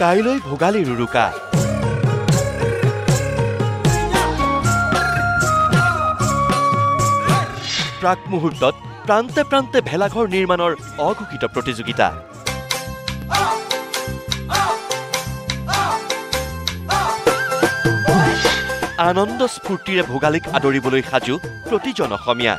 কাইলৈ ভোগালীৰ উৰুকা প্ৰাক মুহূৰ্তত প্ৰান্তে প্ৰান্তে ভেলাঘৰ নিৰ্মাণৰ অঘোষিত প্ৰতিযোগিতা আনন্দ স্ফূৰ্তিৰে ভোগালীক আদৰিবলৈ সাজু প্ৰতিজন অসমীয়া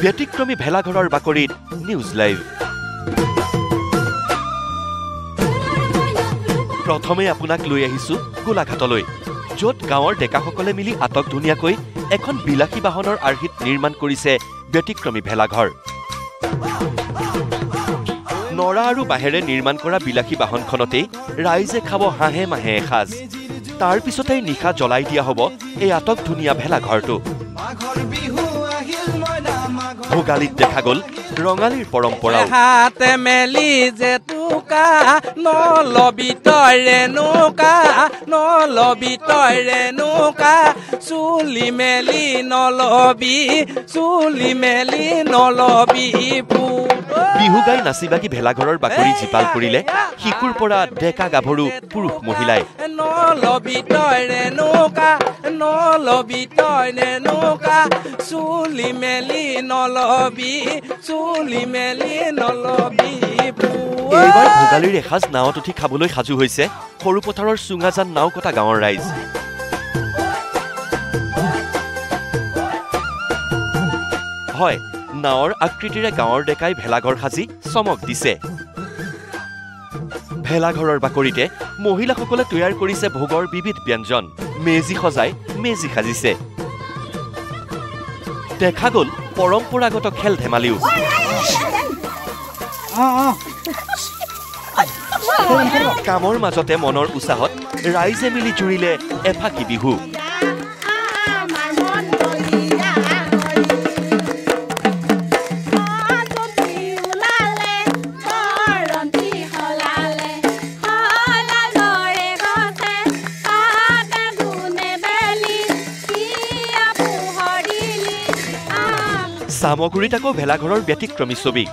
ব্যতিক্ৰমী ভেলাঘৰৰ বাকৰিত নিউজ লাইভ প্ৰথমে আপোনাক লৈ আহিছো গোলাঘাটলৈ য'ত গাঁৱৰ ডেকাসকলে মিলি আটক ধুনীয়াকৈ এখন বিলাসী বাহনৰ আৰ্হিত নিৰ্মাণ কৰিছে ব্যতিক্ৰমী ভেলাঘৰ নৰা আৰু বাঁহেৰে নিৰ্মাণ কৰা বিলাসী বাহনখনতেই ৰাইজে খাব হাঁহে মাহে এসাঁজ তাৰ পিছতেই নিশা জ্বলাই দিয়া হ'ব এই আটক ধুনীয়া ভেলাঘৰটো ভোগালীত দেখা গ'ল ৰঙালীৰ পৰম্পৰা হাতে মেলি জেতুকা নলবি তই ৰেণুকা চুলি মেলি নলবি বিহু গাই নাচি বাগি ভেলাঘৰৰ বাকৰি জিপাল কৰিলে শিশুৰ পৰা ডেকা গাভৰু পুৰুষ মহিলাই নলবি তই ৰেণুকা চুলি মেলি নলবি এইবাৰ ভোগালীৰ এসাঁজ নাৱত উঠি খাবলৈ সাজু হৈছে সৰু পথাৰৰ চুঙাজান নাও কটা গাঁৱৰ ৰাইজ হয় নাৱৰ আকৃতিৰে গাঁৱৰ ডেকাই ভেলাঘৰ সাজি চমক দিছে ভেলাঘৰৰ বাকৰিতে মহিলাসকলে তৈয়াৰ কৰিছে ভোগৰ বিবিধ ব্যঞ্জন মেজি সজাই মেজি সাজিছে দেখা গ'ল পৰম্পৰাগত খেল ধেমালিও কামৰ মাজতে মনৰ উৎসাহত ৰাইজে মিলি জুৰিলে এফাকি বিহু সামগুৰিত আকৌ ভেলাঘৰৰ ব্যতিক্ৰমী ছবি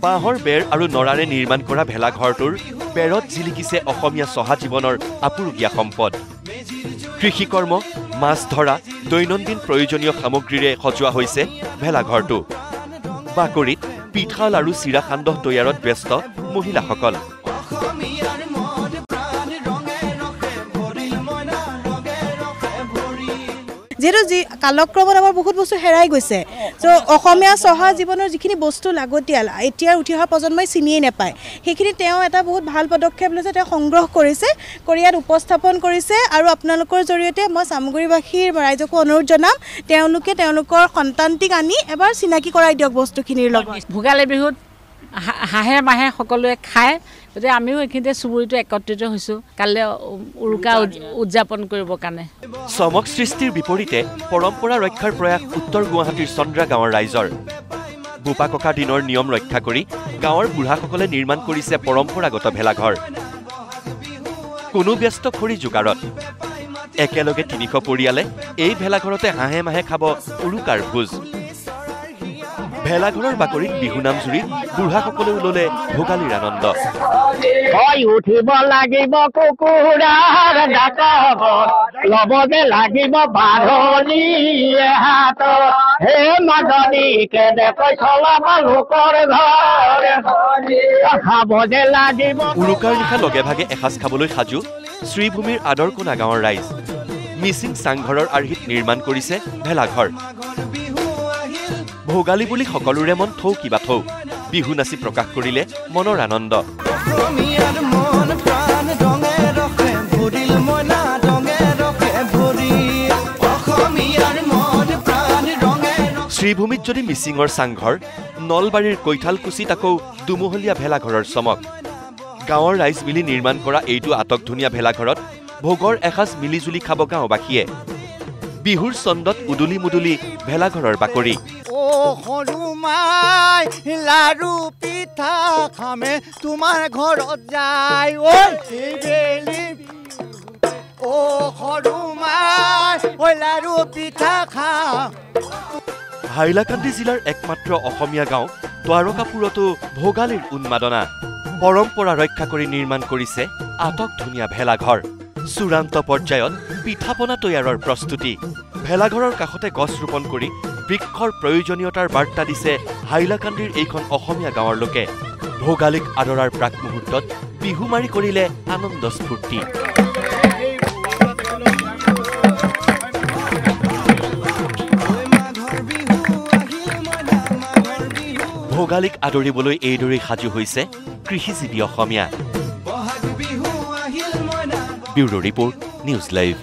বাঁহৰ বেৰ আৰু নৰাৰে নিৰ্মাণ কৰা ভেলাঘৰটোৰ বেৰত জিলিকিছে অসমীয়া চহা জীৱনৰ আপুৰুগীয়া সম্পদ কৃষিকৰ্ম মাছ ধৰা দৈনন্দিন প্ৰয়োজনীয় সামগ্ৰীৰে সজোৱা হৈছে ভেলাঘৰটো বাকৰিত পিঠা লাৰু চিৰা সান্দহ তৈয়াৰত ব্যস্ত মহিলাসকল যেহেতু কালক্ৰমত আমাৰ বহুত বস্তু হেৰাই গৈছে চ' অসমীয়া চহা জীৱনৰ যিখিনি বস্তু লাগতিয়াল এতিয়াৰ উঠি অহা প্ৰজন্মই চিনিয়েই নাপায় সেইখিনি তেওঁ এটা বহুত ভাল পদক্ষেপ লৈছে তেওঁ সংগ্ৰহ কৰিছে কৰি ইয়াত উপস্থাপন কৰিছে আৰু আপোনালোকৰ জৰিয়তে মই চামগুৰিবাসীৰ ৰাইজকো অনুৰোধ জনাম তেওঁলোকে তেওঁলোকৰ সন্তানটিক আনি এবাৰ চিনাকি কৰাই দিয়ক বস্তুখিনিৰ লগত ভোগালী বিহুত হাঁহে মাহে সকলোৱে খায় গতিকে আমিও এইখিনিতে চুবুৰীটো একত্ৰিত হৈছোঁ কাইলৈ উৰুকা উদযাপন কৰিবৰ কাৰণে চমক সৃষ্টিৰ বিপৰীতে পৰম্পৰা ৰক্ষাৰ প্ৰয়াস উত্তৰ গুৱাহাটীৰ চন্দ্ৰা গাঁৱৰ ৰাইজৰ বোপা ককা দিনৰ নিয়ম ৰক্ষা কৰি গাঁৱৰ বুঢ়াসকলে নিৰ্মাণ কৰিছে পৰম্পৰাগত ভেলাঘৰ কোনো ব্যস্ত খৰি যোগাৰত একেলগে ৩০০ পৰিয়ালে এই ভেলাঘৰতে হাঁহে মাহে খাব উৰুকাৰ ভোজ ভেলাঘৰৰ বাকৰিত বিহু নাম জুৰি বুঢ়াসকলেও ল'লে ভোগালীৰ আনন্দ উঠিব লাগিব কুকুৰাৰ ডাকত ল'বগে লাগিব বাঢ়নি হাত হে মাজনী কেনেকৈ চলাব লোকৰ ঘৰ খাবগে লাগিব উৰুকাৰ নিশা লগে ভাগে এসাঁজ খাবলৈ সাজু শ্ৰীভূমিৰ আদৰকোনা গাঁৱৰ ৰাইজ মিচিং চাংঘৰৰ আৰ্হিত নিৰ্মাণ কৰিছে ভেলাঘৰ ভোগালী বুলি সকলোৰে মন থৌ কিবা থৌ বিহু নাচি প্ৰকাশ কৰিলে মনৰ আনন্দ শ্ৰীভূমিত যদি মিচিঙৰ চাংঘৰ নলবাৰীৰ কৈঠালকুছিত আকৌ দুমহলীয়া ভেলাঘৰৰ চমক গাঁৱৰ ৰাইজ মিলি নিৰ্মাণ কৰা এইটো আটক ধুনীয়া ভেলাঘৰত ভোগৰ এসাঁজ মিলিজুলি খাব গাঁওবাসীয়ে বিহুৰ চন্দত উদুলি মুদুলি ভেলাঘৰৰ বাকৰি সৰুমাই লাৰু পিঠা খামে তোমাৰ ঘৰত যায় সৰু মাছ ঐ লাৰু পিঠা খাওঁ হাইলাকান্দি জিলাৰ একমাত্ৰ অসমীয়া গাঁও দ্বাৰকাপুৰতো ভোগালীৰ উন্মাদনা পৰম্পৰা ৰক্ষা কৰি নিৰ্মাণ কৰিছে আটক ধুনীয়া ভেলাঘৰ চূড়ান্ত পৰ্যায়ত পিঠাপনা তৈয়াৰৰ প্ৰস্তুতি ভেলাঘৰৰ কাষতে গছ ৰোপণ কৰি বৃক্ষৰ প্ৰয়োজনীয়তাৰ বাৰ্তা দিছে হাইলাকান্দিৰ এইখন অসমীয়া গাঁৱৰ লোকে ভোগালীক আদৰাৰ প্ৰাক মুহূৰ্তত বিহু মাৰি কৰিলে আনন্দ স্ফূৰ্তি ভোগালীক আদৰিবলৈ এইদৰেই সাজু হৈছে কৃষিজীৱী অসমীয়া ব্যুৰো ৰিপৰ্ট নিউজ লাইভ